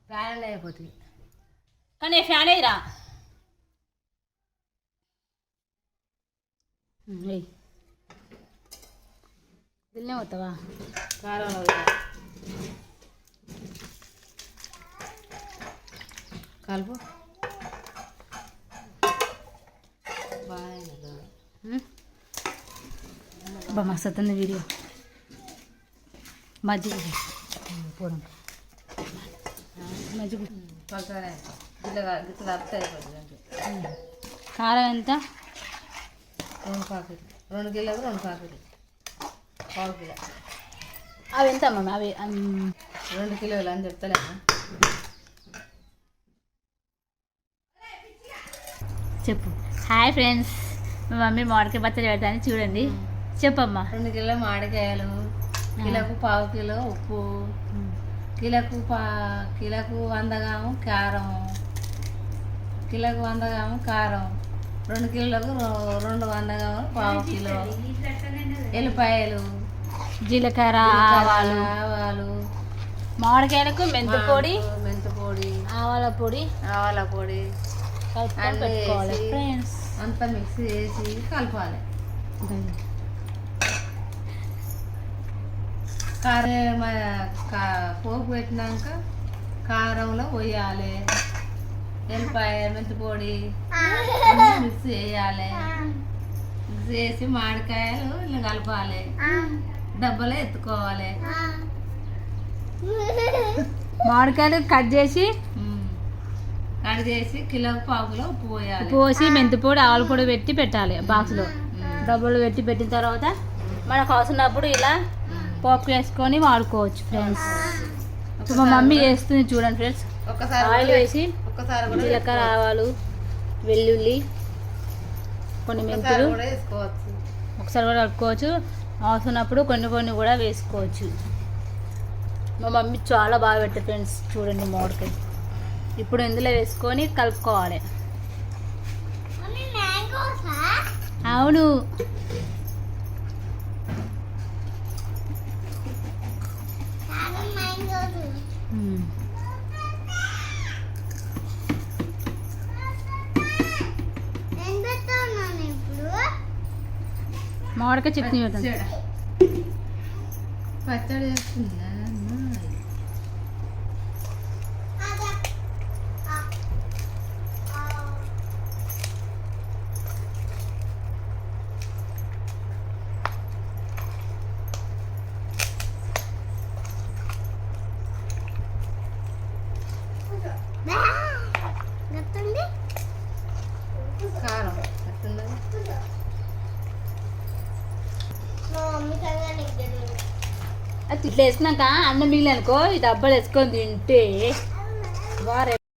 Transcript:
fan అయిపోతుంది కానీ fan అయ్యిరా దిల్లే పోతావా కారం కలుపు బాగా మస్తు అవుతుంది వీడియో మజ్జిగ పోవడం మజ్జిగ కారం ఎంత 2 ప్యాకెట్లు 2 కిలోలు 2 ప్యాకెట్లు పావు కిలో అవి ఎంత అమ్మ అవి 2 కిలోలు అని చెప్తలేమా చెప్పు హాయ్ ఫ్రెండ్స్ మా మమ్మీ మామిడికాయ పచ్చడి పెడతాను చూడండి చెప్పమ్మా 2 కిలో మామిడికాయలు కిలోకు పావు కిలో ఉప్పు కిలోకు 100 గ్రాము కారం కిలోకు 100 గ్రాము కారం 2 కిలోలకు 200 గ్రాములు పావు కిలో ఎల్లిపాయలు జీలకర్ర ఆవాలు మామిడికాయలకు మెంతి పొడి ఆవాల పొడి పెట్టుకోవాలి ఫ్రెండ్స్ అంతా మిక్స్ చేసి కలపాలి పోపు పెట్టినాక కారంలో పోయాలి ఎల్లిపాయ మెంతి పొడి మిక్స్ చేయాలి మిక్స్ చేసి మామిడికాయలు ఇలా కలపాలి డబ్బాలో ఎత్తుకోవాలి మామిడికాయలు కట్ చేసి కిలోకి పావు కిలో ఉప్పు పోయాలి పోసి మెంతి పొడి ఆవుల పొడి పెట్టి పెట్టాలి బాక్స్లో డబ్బులు పెట్టి పెట్టిన తర్వాత మనకు అవసరమైనప్పుడు ఇలా పోపు వేసుకొని వాడుకోవచ్చు ఫ్రెండ్స్ ఇప్పుడు మా మమ్మీ చేస్తుంది చూడండి ఫ్రెండ్స్ ఆయిల్ వేసి జీలకర్ర ఆవాలు వెల్లుల్లి కొన్ని మెంతులు ఒకసారి కూడా కలుపుకోవచ్చు అవసరమైనప్పుడు కొన్ని కూడా వేసుకోవచ్చు మా మమ్మీ చాలా బాగా పెట్టారు ఫ్రెండ్స్ చూడండి మామిడికాయ ఇప్పుడు ఇందులో వేసుకొని కలుపుకోవాలి అవును మామిడికాయ చట్నీ పెట్టండి పచ్చడి చేస్తుందా కారం ఇట్లా వేసినాక అన్నం మిగిలి అనుకో ఈ డబ్బాలు వేసుకొని తింటే వారే